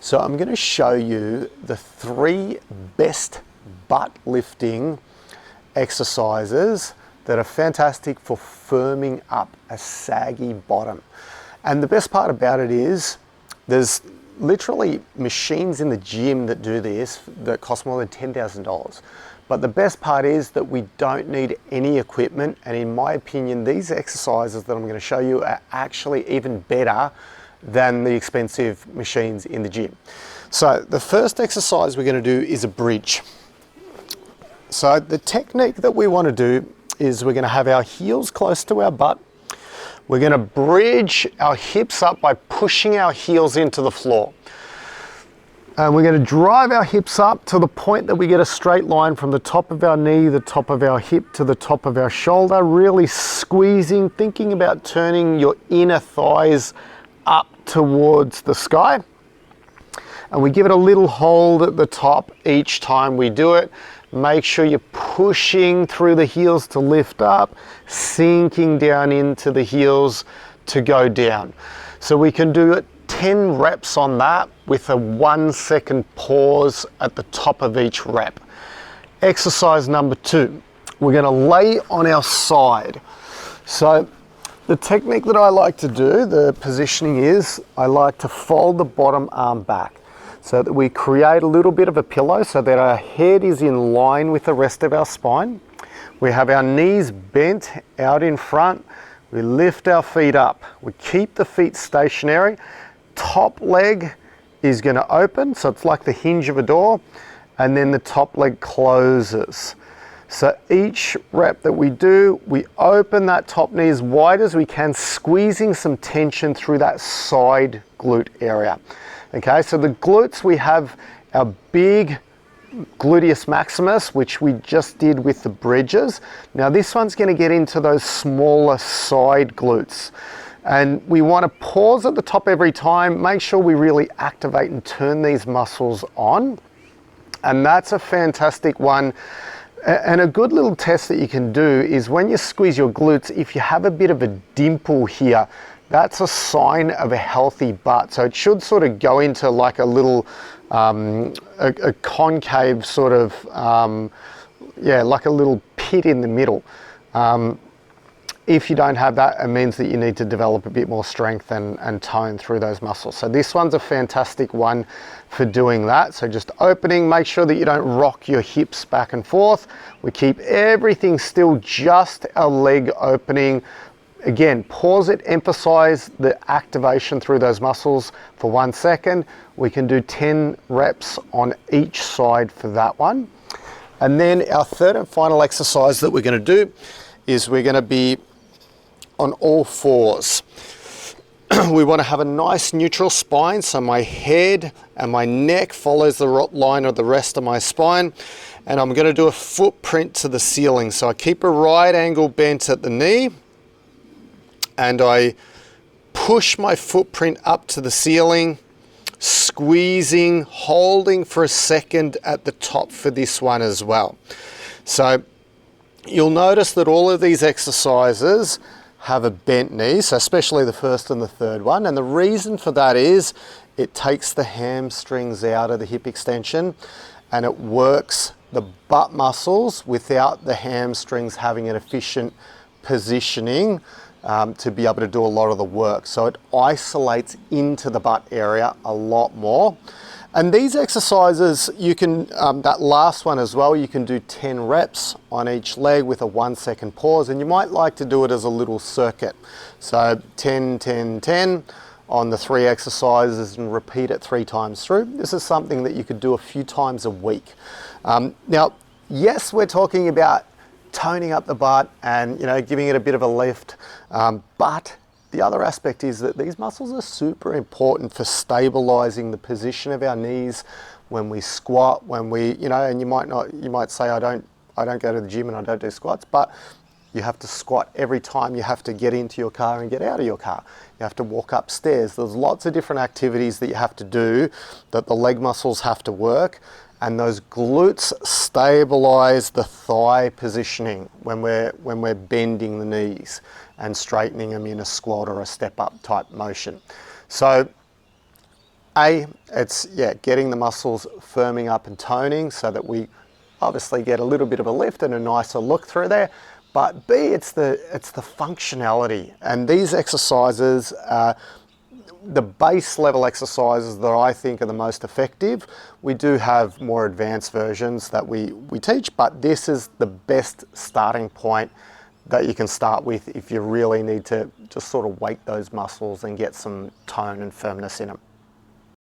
So I'm going to show you the 3 best butt lifting exercises that are fantastic for firming up a saggy bottom. And the best part about it is there's literally machines in the gym that do this that cost more than $10,000. But the best part is that we don't need any equipment, and in my opinion these exercises that I'm going to show you are actually even better than the expensive machines in the gym. So the first exercise we're going to do is a bridge. So the technique that we want to do is we're going to have our heels close to our butt. We're going to bridge our hips up by pushing our heels into the floor. And we're going to drive our hips up to the point that we get a straight line from the top of our knee, the top of our hip to the top of our shoulder, really squeezing, thinking about turning your inner thighs up towards the sky. And we give it a little hold at the top each time we do it. Make sure you're pushing through the heels to lift up, sinking down into the heels to go down. So we can do it 10 reps on that with a 1 second pause at the top of each rep. Exercise number 2, we're going to lay on our side. So the technique that I like to do, the positioning is, I like to fold the bottom arm back so that we create a little bit of a pillow so that our head is in line with the rest of our spine. We have our knees bent out in front. We lift our feet up. We keep the feet stationary. Top leg is going to open, so it's like the hinge of a door, and then the top leg closes. So each rep that we do, we open that top knee as wide as we can, squeezing some tension through that side glute area. Okay, so the glutes, we have our big gluteus maximus, which we just did with the bridges. Now this one's going to get into those smaller side glutes. And we want to pause at the top every time, make sure we really activate and turn these muscles on. And that's a fantastic one. And a good little test that you can do is when you squeeze your glutes, if you have a bit of a dimple here, that's a sign of a healthy butt. So it should sort of go into like a little, a concave sort of, like a little pit in the middle. If you don't have that, it means that you need to develop a bit more strength and tone through those muscles. So this one's a fantastic one for doing that. So just opening, make sure that you don't rock your hips back and forth. We keep everything still, just our leg opening. Again, pause it, emphasize the activation through those muscles for 1 second. We can do 10 reps on each side for that one. And then our third and final exercise that we're going to do is we're going to be on all fours. We want to have a nice neutral spine, so my head and my neck follows the line of the rest of my spine, and I'm going to do a footprint to the ceiling. So I keep a right angle bent at the knee, and I push my footprint up to the ceiling, squeezing, holding for a second at the top for this one as well. So you'll notice that all of these exercises have a bent knee, so especially the first and the third one. And the reason for that is it takes the hamstrings out of the hip extension and it works the butt muscles without the hamstrings having an efficient positioning to be able to do a lot of the work. So it isolates into the butt area a lot more. And these exercises, you can, that last one as well, you can do 10 reps on each leg with a 1 second pause, and you might like to do it as a little circuit. So 10, 10, 10 on the 3 exercises and repeat it 3 times through. This is something that you could do a few times a week. Now, yes, we're talking about toning up the butt and, you know, giving it a bit of a lift, but the other aspect is that these muscles are super important for stabilizing the position of our knees when we squat, when we, you know, and you might say, I don't go to the gym and I don't do squats, but you have to squat every time you have to get into your car and get out of your car. You have to walk upstairs. There's lots of different activities that you have to do that the leg muscles have to work. And those glutes stabilize the thigh positioning when we're bending the knees and straightening them in a squat or a step up type motion. So A, it's, yeah, getting the muscles firming up and toning so that we obviously get a little bit of a lift and a nicer look through there. But B, it's the functionality. And these exercises, the base level exercises that I think are the most effective. We do have more advanced versions that we teach, but this is the best starting point that you can start with if you really need to just sort of weight those muscles and get some tone and firmness in them.